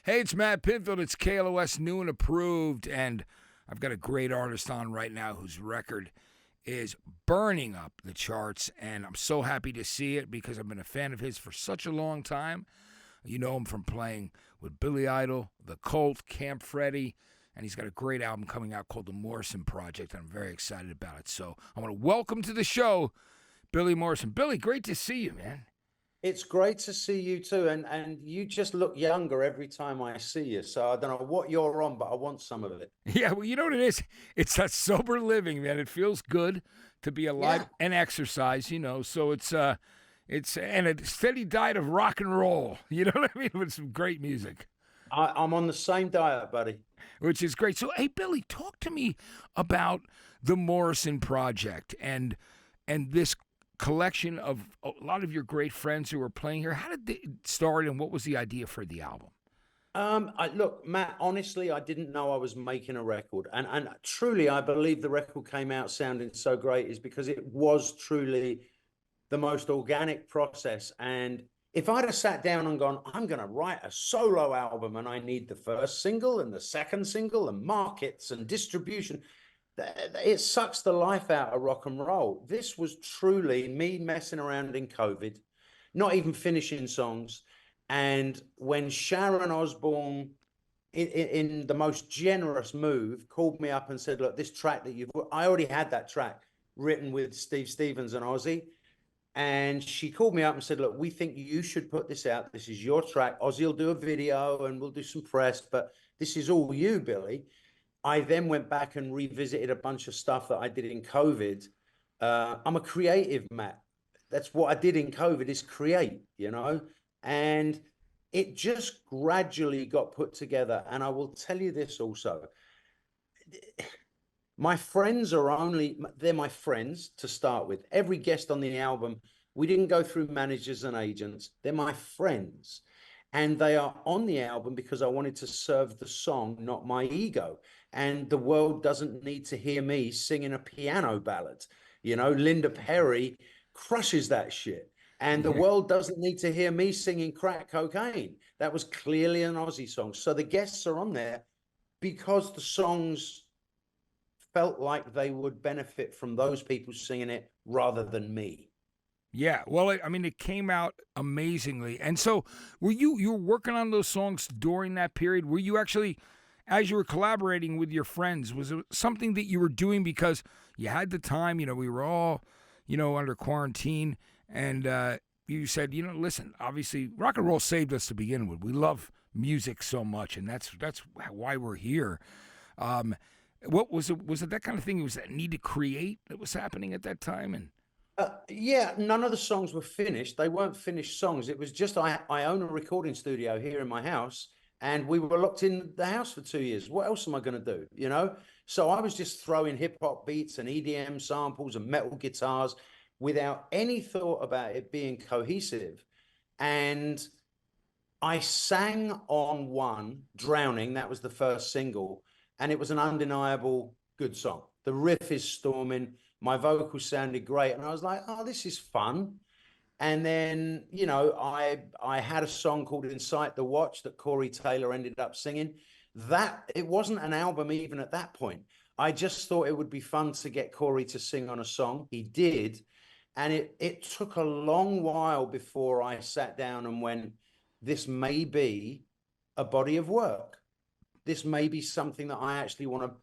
Hey, it's Matt Pinfield. It's KLOS New and Approved, and I've got a great artist on right now whose record is burning up the charts, and I'm so happy to see it because I've been a fan of his for such a long time. You know him from playing with Billy Idol, The Cult, Camp Freddy, and he's got a great album coming out called The Morrison Project, and I'm very excited about it. So I want to welcome to the show Billy Morrison. Billy, great to see you, man. It's great to see you too, and you just look younger every time I see you. So I don't know what you're on, but I want some of it. Yeah, well, you know what it is? It's that sober living, man. It feels good to be alive and exercise, you know. So it's and a steady diet of rock and roll. You know what I mean? With some great music. I'm on the same diet, buddy. Which is great. So, hey, Billy, talk to me about the Morrison Project and this collection of a lot of your great friends who are playing here. How did it start, and what was the idea for the album? Look, Matt, honestly, I didn't know I was making a record. And truly, I believe the record came out sounding so great is because it was truly the most organic process. And if I'd have sat down and gone, I'm going to write a solo album and I need the first single and the second single and markets and distribution, it sucks the life out of rock and roll. This was truly me messing around in COVID, not even finishing songs. And when Sharon Osbourne, in the most generous move, called me up and said, look, this track that I already had that track written with Steve Stevens and Ozzy. And she called me up and said, look, we think you should put this out. This is your track. Ozzy will do a video and we'll do some press, but this is all you, Billy. I then went back and revisited a bunch of stuff that I did in COVID. I'm a creative, Matt. That's what I did in COVID, is create, you know? And it just gradually got put together. And I will tell you this also. My friends they're my friends to start with. Every guest on the album, we didn't go through managers and agents. They're my friends. And they are on the album because I wanted to serve the song, not my ego. And the world doesn't need to hear me singing a piano ballad. You know, Linda Perry crushes that shit. And the world doesn't need to hear me singing Crack Cocaine. That was clearly an Ozzy song. So the guests are on there because the songs felt like they would benefit from those people singing it rather than me. Yeah, well, I mean, it came out amazingly. And so were you were working on those songs during that period? Were you actually, as you were collaborating with your friends, was it something that you were doing because you had the time? You know, we were all, you know, under quarantine, and you said, you know, listen, obviously rock and roll saved us to begin with. We love music so much, and that's why we're here. What was it? Was it that kind of thing? It was that need to create that was happening at that time? And yeah, none of the songs were finished. They weren't finished songs. It was just I own a recording studio here in my house, and we were locked in the house for 2 years. What else am I going to do? You know? So I was just throwing hip hop beats and EDM samples and metal guitars without any thought about it being cohesive. And I sang on one, Drowning. That was the first single. And it was an undeniable good song. The riff is storming. My vocals sounded great. And I was like, oh, this is fun. And then, you know, I had a song called Incite the Watch that Corey Taylor ended up singing. It wasn't an album even at that point. I just thought it would be fun to get Corey to sing on a song. He did. And it took a long while before I sat down and went, this may be a body of work. This may be something that I actually want to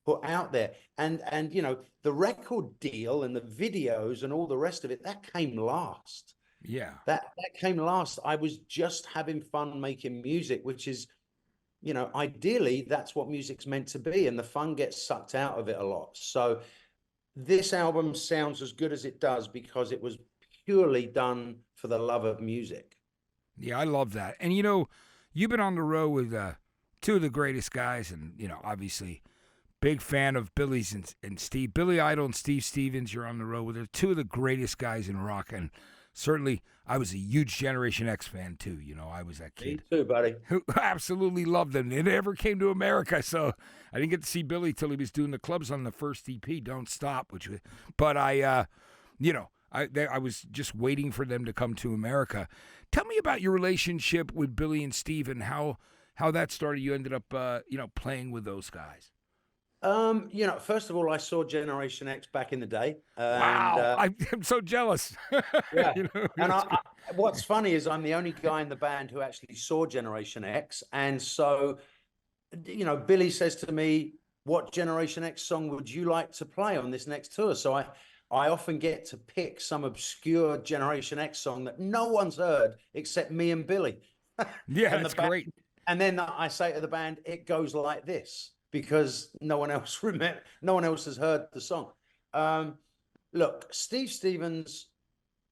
put out there. And you know, the record deal and the videos and all the rest of it, that came last. yeah, That came last. I was just having fun making music, which is, you know, ideally that's what music's meant to be, and the fun gets sucked out of it a lot. So this album sounds as good as it does because it was purely done for the love of music. Yeah, I love that. And, you know, you've been on the road with two of the greatest guys, and, you know, obviously big fan of Billy's and Steve. Billy Idol and Steve Stevens, you're on the road with. They're two of the greatest guys in rock, and certainly I was a huge Generation X fan, too. You know, I was that kid. Me too, buddy. Who absolutely loved them. They never came to America, so I didn't get to see Billy till he was doing the clubs on the first EP, Don't Stop, but I, you know, I was just waiting for them to come to America. Tell me about your relationship with Billy and Steve and how how that started. You ended up, playing with those guys. First of all, I saw Generation X back in the day, and Wow, I'm so jealous. yeah. And That's great. what's funny is I'm the only guy in the band who actually saw Generation X, and so Billy says to me, "What Generation X song would you like to play on this next tour?" So I often get to pick some obscure Generation X song that no one's heard except me and Billy, Yeah, and the that's band. great. And then I say to the band, "It goes like this," because no one else no one else has heard the song. Um, Look, Steve Stevens,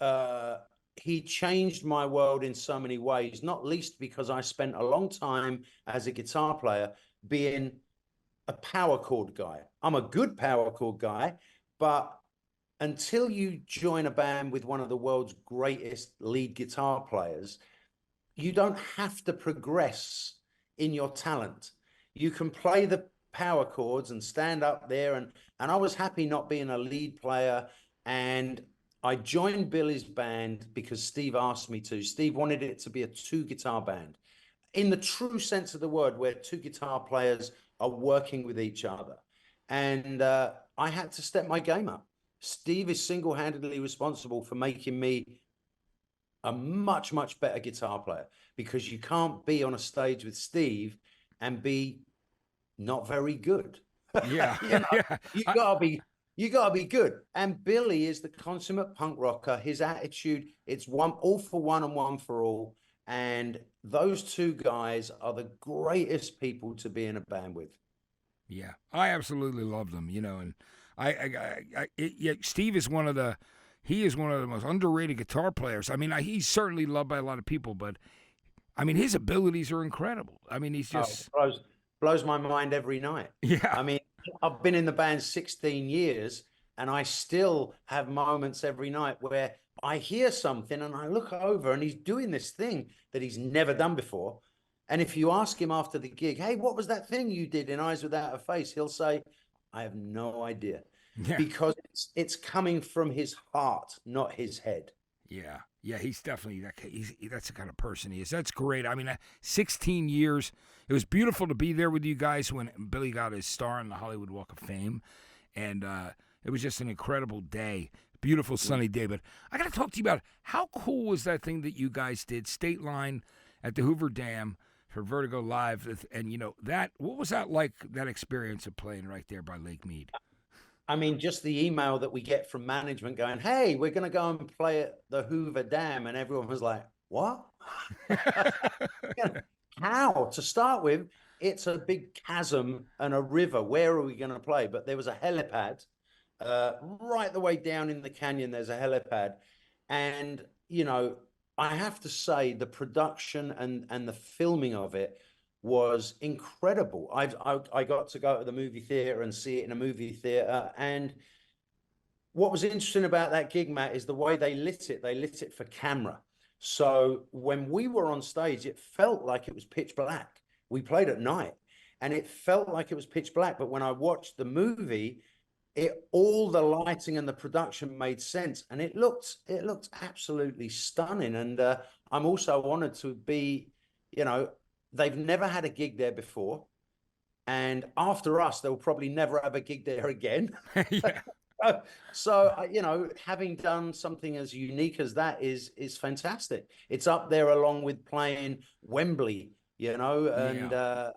uh, he changed my world in so many ways, not least because I spent a long time as a guitar player being a power chord guy. I'm a good power chord guy, but until you join a band with one of the world's greatest lead guitar players, you don't have to progress in your talent. You can play the power chords and stand up there. And I was happy not being a lead player. And I joined Billy's band because Steve asked me to. Steve wanted it to be a two guitar band in the true sense of the word, where two guitar players are working with each other. And I had to step my game up. Steve is single-handedly responsible for making me a much, much better guitar player, because you can't be on a stage with Steve and be not very good. Yeah, you know, yeah. you gotta be you gotta be good. And Billy is the consummate punk rocker. His attitude, it's one all for one and one for all. And those two guys are the greatest people to be in a band with. Yeah, I absolutely love them. And Steve is one of the, he is one of the most underrated guitar players. I mean, he's certainly loved by a lot of people, but I mean, his abilities are incredible. I mean, he's Oh, just, blows my mind every night. yeah, I mean, I've been in the band 16 years, and I still have moments every night where I hear something and I look over and he's doing this thing that he's never done before. And if you ask him after the gig, "Hey, what was that thing you did in Eyes Without a Face?" He'll say, "I have no idea," yeah, because it's coming from his heart, not his head. yeah, yeah. He's definitely that's the kind of person he is. That's great. I mean, 16 years. It was beautiful to be there with you guys when Billy got his star on the Hollywood Walk of Fame, and it was just an incredible day. Beautiful sunny day. But I got to talk to you about how cool was that thing that you guys did, State Line at the Hoover Dam for Vertigo Live, and that. What was that like? That experience of playing right there by Lake Mead. I mean, just the email that we get from management going, "Hey, we're going to go and play at the Hoover Dam." And everyone was like, "What?" How? To start with, it's a big chasm and a river. Where are we going to play? But there was a helipad right the way down in the canyon. There's a helipad. And, I have to say the production and the filming of it was incredible. I got to go to the movie theater and see it in a movie theater. And what was interesting about that gig, Matt, is the way they lit it. They lit it for camera. So when we were on stage, it felt like it was pitch black. We played at night and it felt like it was pitch black. But when I watched the movie, all the lighting and the production made sense, and it looked absolutely stunning. And I'm also honored to be, they've never had a gig there before. And after us, they'll probably never have a gig there again. Yeah, So, having done something as unique as that is fantastic. It's up there along with playing Wembley, and yeah.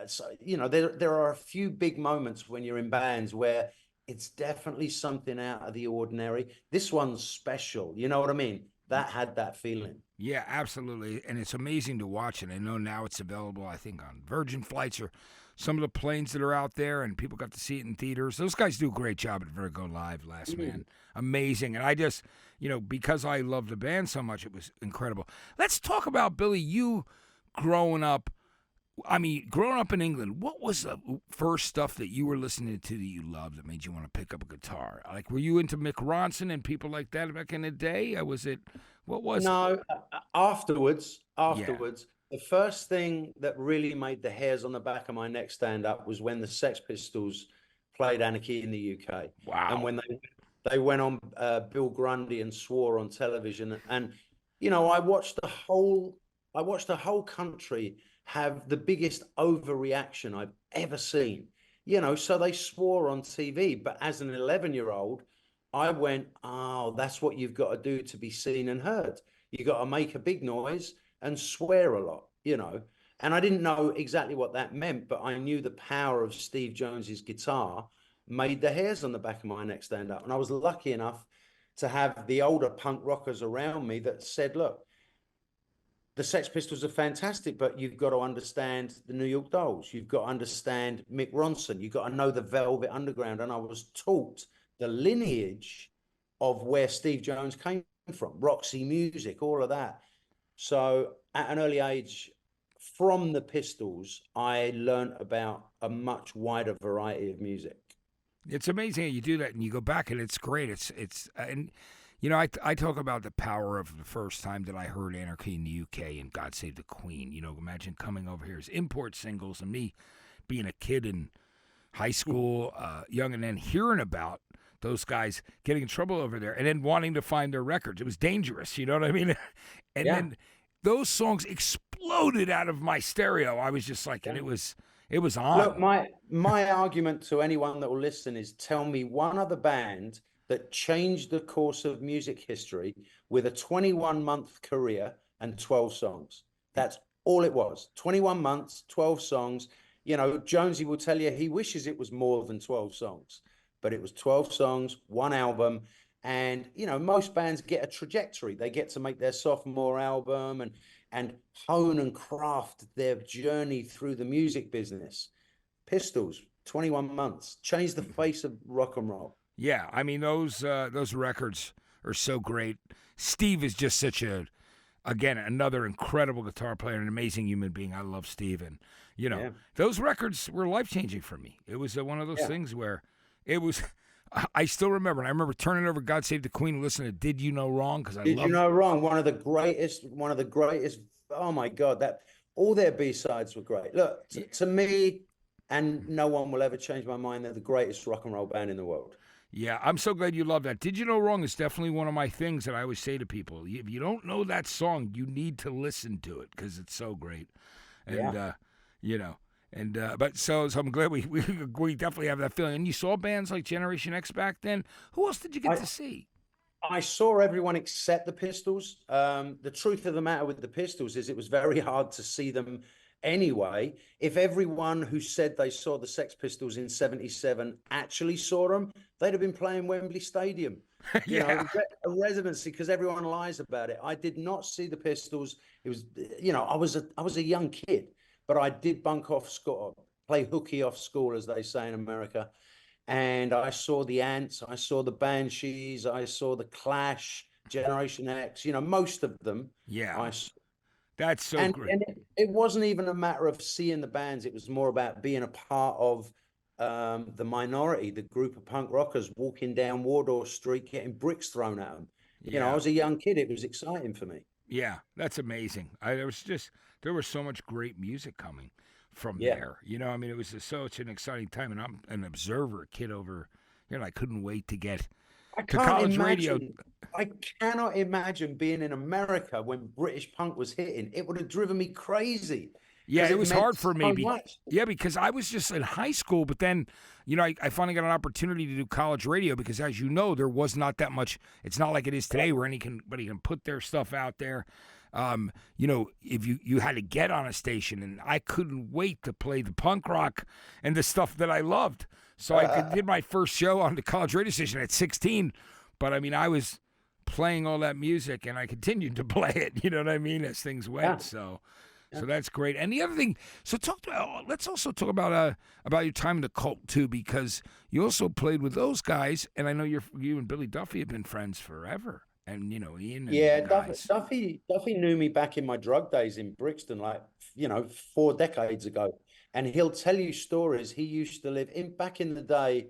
so there are a few big moments when you're in bands where it's definitely something out of the ordinary. This one's special. You know what I mean? That had that feeling. Yeah, absolutely. And it's amazing to watch it. I know now it's available, I think, on Virgin flights or some of the planes that are out there, and people got to see it in theaters. Those guys do a great job at Vertigo Live, Last Man. Amazing. And I just, because I love the band so much, it was incredible. Let's talk about, Billy, you growing up. I mean, growing up in England, what was the first stuff that you were listening to that you loved that made you want to pick up a guitar? Like, were you into Mick Ronson and people like that back in the day? What was it? No, afterwards, Yeah. the first thing that really made the hairs on the back of my neck stand up was when the Sex Pistols played Anarchy in the UK, and Wow. when they went on Bill Grundy and swore on television. And I watched the whole country have the biggest overreaction I've ever seen. You know, so they swore on TV, but as an 11-year-old, I went, oh, that's what you've got to do to be seen and heard. You got to make a big noise and swear a lot, you know. And I didn't know exactly what that meant, but I knew the power of Steve Jones's guitar made the hairs on the back of my neck stand up. And I was lucky enough to have the older punk rockers around me that said, look, the Sex Pistols are fantastic, but you've got to understand the New York Dolls. You've got to understand Mick Ronson. You've got to know the Velvet Underground. And I was taught the lineage of where Steve Jones came from, Roxy Music, all of that. So at an early age, from the Pistols, I learned about a much wider variety of music. It's amazing how you do that, and you go back, and it's great. And you know, I talk about the power of the first time that I heard Anarchy in the UK and God Save the Queen. You know, imagine coming over here as import singles and me being a kid in high school, young, and then hearing about those guys getting in trouble over there and then wanting to find their records. It was dangerous, you know what I mean? And then those songs exploded out of my stereo. I was just like, and it was on. Look, my argument to anyone that will listen is tell me one other band that changed the course of music history with a 21-month career and 12 songs. That's all it was. 21 months, 12 songs. You know, Jonesy will tell you he wishes it was more than 12 songs, but it was 12 songs, one album. And, you know, most bands get a trajectory. They get to make their sophomore album and hone and craft their journey through the music business. Pistols, 21 months, changed the face of rock and roll. Yeah, I mean, those records are so great. Steve is just such again, another incredible guitar player, an amazing human being. I love Steve. And, you know, those records were life-changing for me. It was one of those things where it was, I still remember, and I remember turning over God Save the Queen and listening to Did You Know Wrong? Because Did You Know Wrong? One of the greatest, oh my God, that all their B-sides were great. Look, to me, and no one will ever change my mind, they're the greatest rock and roll band in the world. Yeah, I'm so glad you love that. Did You Know Wrong is definitely one of my things that I always say to people. If you don't know that song, you need to listen to it because it's so great. And, you know, and but so I'm glad we definitely have that feeling. And you saw bands like Generation X back then. Who else did you get to see? I saw everyone except the Pistols. The truth of the matter with the Pistols is it was very hard to see them anyway. If everyone who said they saw the Sex Pistols in '77 actually saw them, they'd have been playing Wembley Stadium. You know, a residency, because everyone lies about it. I did not see the Pistols. It was, you know, I was a young kid, but I did bunk off school, play hooky off school, as they say in America. And I saw the Ants, I saw the Banshees, I saw the Clash, Generation X, you know, most of them. Yeah. That's so great. And it wasn't even a matter of seeing the bands. It was more about being a part of the minority, the group of punk rockers walking down Wardour Street, getting bricks thrown at them. You know, I was a young kid. It was exciting for me. Yeah, that's amazing. There was so much great music coming from there. You know, I mean, it was such an exciting time. And I'm an observer, kid over, you know, I couldn't wait to get to college radio. I cannot imagine being in America when British punk was hitting. It would have driven me crazy. Yeah, it was hard for me. Because I was just in high school, but then, you know, I finally got an opportunity to do college radio because, as you know, there was not that much. It's not like it is today where anybody can put their stuff out there. You know, if you had to get on a station, and I couldn't wait to play the punk rock and the stuff that I loved. So I did my first show on the college radio station at 16. But, I mean, I was playing all that music, and I continued to play it, you know what I mean, as things went. So that's great. And the other thing, let's also talk about your time in the Cult too, because you also played with those guys, and I know you and Billy Duffy have been friends forever. And you know, Ian. And Duffy knew me back in my drug days in Brixton, like, you know, 4 decades ago. And he'll tell you stories. He used to live back in the day.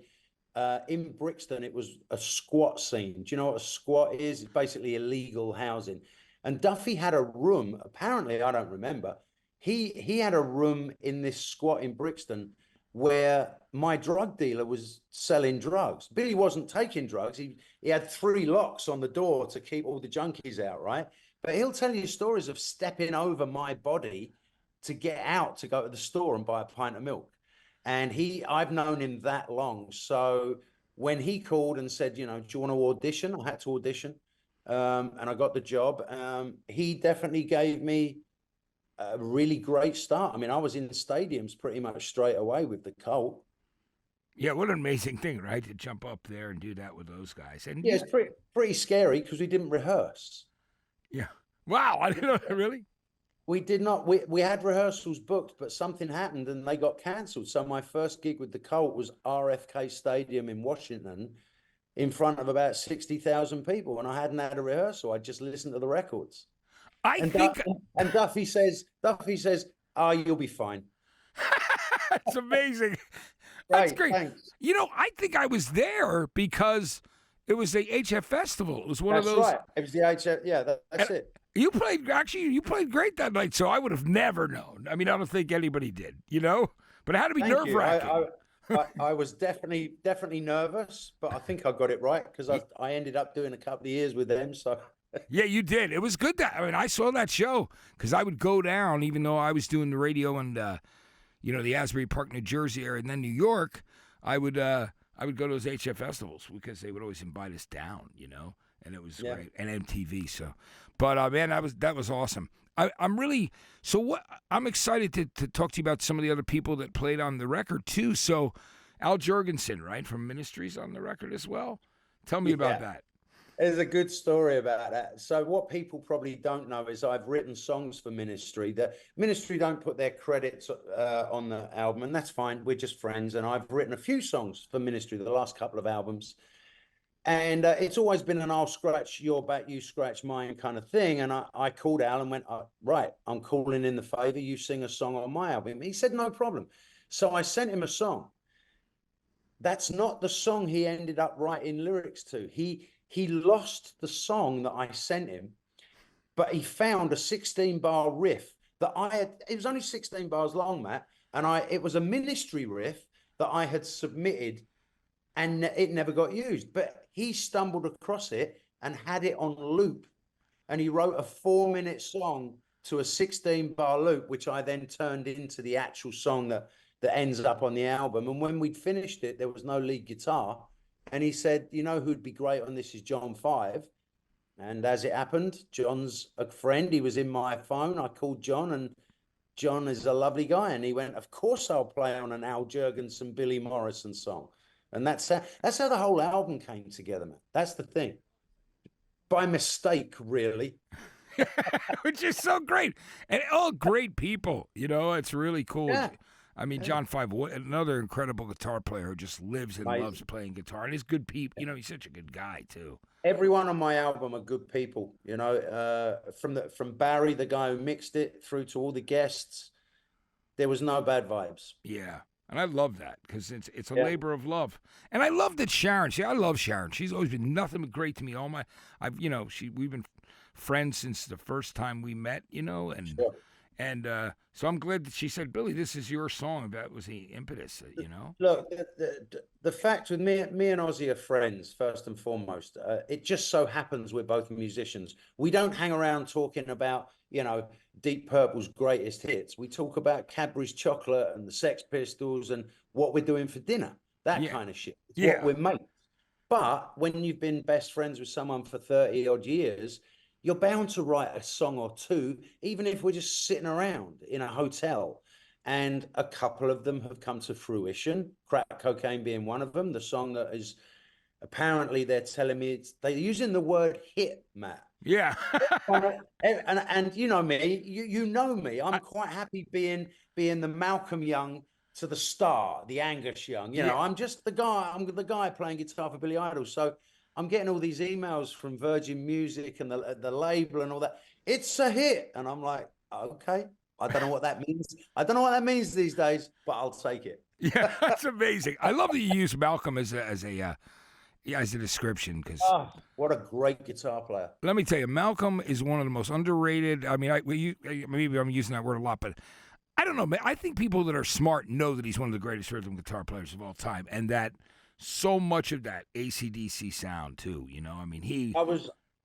In Brixton, it was a squat scene. Do you know what a squat is? It's basically illegal housing. And Duffy had a room, apparently, I don't remember. He had a room in this squat in Brixton where my drug dealer was selling drugs. Billy wasn't taking drugs. He had 3 locks on the door to keep all the junkies out, right? But he'll tell you stories of stepping over my body to get out to go to the store and buy a pint of milk. And I've known him that long. So when he called and said, do you want to audition? I had to audition. And I got the job. He definitely gave me a really great start. I mean, I was in stadiums pretty much straight away with the Cult. Yeah, what an amazing thing, right? To jump up there and do that with those guys. And yeah, it's pretty scary because we didn't rehearse. Yeah. Wow, I didn't know that, really. We did not. We had rehearsals booked, but something happened and they got cancelled. So my first gig with the Cult was RFK Stadium in Washington, in front of about 60,000 people, and I hadn't had a rehearsal. I just listened to the records. And Duffy says, "Oh, you'll be fine." That's amazing. That's great. Thanks. I think I was there because it was the HF Festival. It was one of those. That's right. It was the HF. Yeah, that's it. You played great that night, so I would have never known. I mean, I don't think anybody did, but it had to be nerve-wracking. I was definitely nervous, but I think I got it right because I ended up doing a couple of years with them. So yeah, you did. It was good. I saw that show because I would go down, even though I was doing the radio and the Asbury Park, New Jersey area, and then New York. I would go to those HF festivals because they would always invite us down, and it was great, and MTV. So, but man, that was awesome. I'm excited to talk to you about some of the other people that played on the record too. So Al Jurgensen, right, from Ministry's on the record as well. Tell me about that. There's a good story about that. So what people probably don't know is I've written songs for Ministry. The Ministry don't put their credits on the album, and that's fine. We're just friends, and I've written a few songs for Ministry the last couple of albums. And it's always been an I'll scratch your back, you scratch mine kind of thing. And I called Al and went, right, I'm calling in the favor. You sing a song on my album. He said, no problem. So I sent him a song. That's not the song he ended up writing lyrics to. He lost the song that I sent him, but he found a 16-bar riff that it was only 16 bars long, Matt. And it was a Ministry riff that I had submitted and it never got used, but he stumbled across it and had it on loop. And he wrote a 4-minute song to a 16-bar loop, which I then turned into the actual song that ends up on the album. And when we'd finished it, there was no lead guitar. And he said, who'd be great on this is John 5. And as it happened, John's a friend. He was in my phone. I called John, and John is a lovely guy. And he went, of course I'll play on an Al Jurgensen, Billy Morrison song. And that's how the whole album came together, man. That's the thing. By mistake, really. Which is so great. And all great people, it's really cool. Yeah. I mean, John 5, another incredible guitar player who just lives and loves playing guitar. And he's good people. He's such a good guy, too. Everyone on my album are good people, from Barry, the guy who mixed it, through to all the guests. There was no bad vibes. Yeah. And I love that because it's a labor of love. And I love that Sharon. I love Sharon. She's always been nothing but great to me. We've been friends since the first time we met, and Sure. And so I'm glad that she said, Billy, this is your song. That was the impetus, Look, the fact with me and Ozzy are friends, first and foremost. It just so happens we're both musicians. We don't hang around talking about, Deep Purple's greatest hits. We talk about Cadbury's chocolate and the Sex Pistols and what we're doing for dinner, that kind of shit. It's what we're making. But when you've been best friends with someone for 30 odd years, you're bound to write a song or two, even if we're just sitting around in a hotel. And a couple of them have come to fruition, Crack Cocaine being one of them. The song that is apparently they're telling me they're using the word hit, Matt. Yeah. and you know me, you know me. I'm quite happy being the Malcolm Young to the Star, the Angus Young. I'm just the guy. I'm the guy playing guitar for Billy Idol. So I'm getting all these emails from Virgin Music and the label and all that. It's a hit. And I'm like, okay, I don't know what that means. I don't know what that means these days, but I'll take it. Yeah, that's amazing. I love that you use Malcolm as a description because what a great guitar player. Let me tell you, Malcolm is one of the most underrated. I mean, maybe I'm using that word a lot, but I don't know. I think people that are smart know that he's one of the greatest rhythm guitar players of all time, and that so much of that AC/DC sound too. I mean,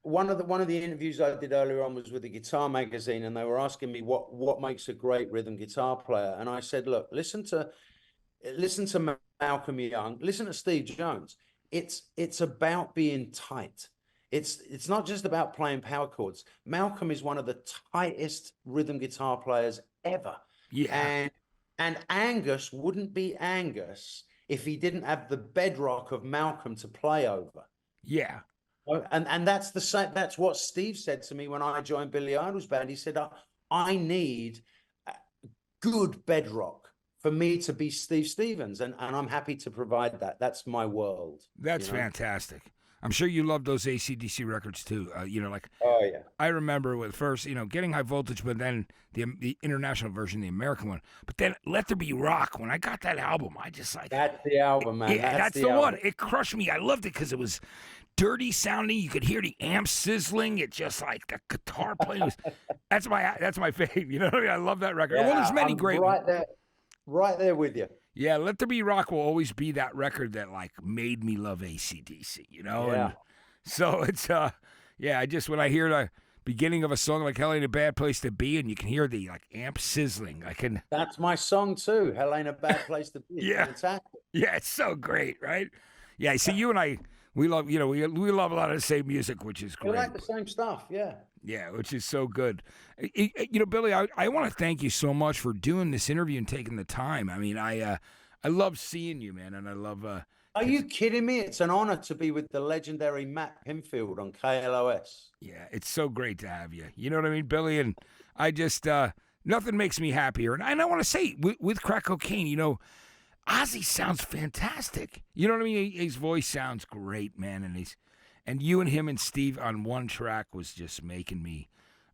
one of the interviews I did earlier on was with the Guitar Magazine, and they were asking me what makes a great rhythm guitar player, and I said, look, listen to Malcolm Young, listen to Steve Jones. It's about being tight. It's not just about playing power chords. Malcolm is one of the tightest rhythm guitar players ever. Yeah. And Angus wouldn't be Angus if he didn't have the bedrock of Malcolm to play over. Yeah. And that's the same. That's what Steve said to me when I joined Billy Idol's band. He said, I need good bedrock for me to be Steve Stevens, and I'm happy to provide that. That's my world. That's fantastic. I'm sure you love those AC/DC records too. Like, oh yeah, I remember with first, getting High Voltage, but then the international version, the American one. But then Let There Be Rock. When I got that album, I just like, that's the album, man. Yeah, that's the one. It crushed me. I loved it because it was dirty sounding. You could hear the amps sizzling. It just like the guitar playing was. That's my fave. You know what I mean? I love that record. Yeah, well, there's many great ones. Right there with you. Yeah, Let There Be Rock will always be that record that like made me love AC/DC, Yeah. And so it's I just when I hear the beginning of a song like Hell Ain't a Bad Place to Be, and you can hear the like amp sizzling. That's my song too. Hell Ain't a Bad Place to Be. Yeah. Fantastic. Yeah, it's so great, right? Yeah, see you and I we love we love a lot of the same music, which is great. We like the same stuff, yeah. Yeah, which is so good. Billy, I want to thank you so much for doing this interview and taking the time. I mean, I love seeing you, man, and I love. Are you kidding me? It's an honor to be with the legendary Matt Pinfield on KLOS. Yeah, it's so great to have you. You know what I mean, Billy? And I just nothing makes me happier. And I want to say with Crack Cocaine, Ozzy sounds fantastic. You know what I mean? His voice sounds great, man, and you and him and Steve on one track was just making me.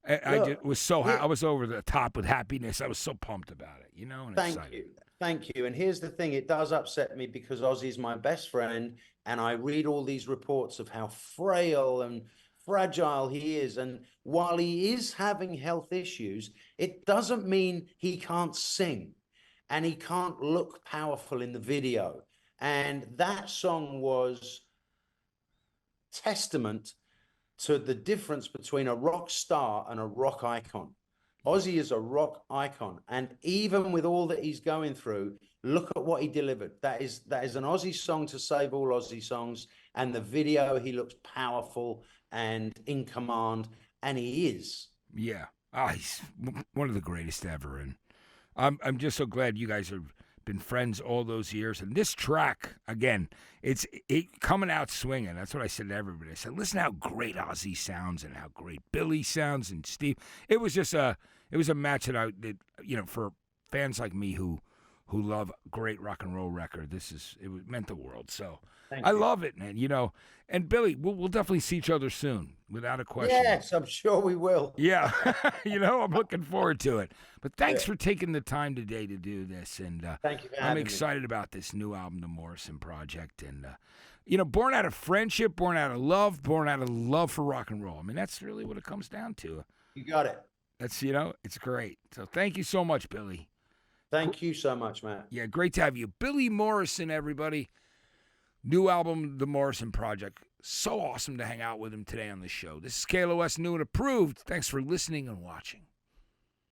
I just was so I was over the top with happiness. I was so pumped about it, and excited. Thank you. And here's the thing: it does upset me because Ozzy's my best friend, and I read all these reports of how frail and fragile he is. And while he is having health issues, it doesn't mean he can't sing, and he can't look powerful in the video. And that song was testament to the difference between a rock star and a rock icon. Ozzy is a rock icon, and even with all that he's going through, look at what he delivered. That is an Ozzy song to save all Ozzy songs. And the video, he looks powerful and in command, and he is. Yeah, he's one of the greatest ever, and I'm just so glad you guys have been friends all those years. And this track, again, it's coming out swinging. That's what I said to everybody. I said, listen to how great Ozzy sounds and how great Billy sounds and Steve. It was just a match that for fans like me who love great rock and roll record, it meant the world. So I love it, man. And Billy, we'll definitely see each other soon, without a question. Yes, I'm sure we will. Yeah, I'm looking forward to it. But thanks for taking the time today to do this, and thank you. I'm excited about this new album, the Morrison Project, and born out of friendship, born out of love for rock and roll. I mean, that's really what it comes down to. You got it. That's it's great. So thank you so much, Billy. Thank you so much, Matt. Yeah, great to have you, Billy Morrison. Everybody. New album, The Morrison Project. So awesome to hang out with him today on the show. This is KLOS New and Approved. Thanks for listening and watching.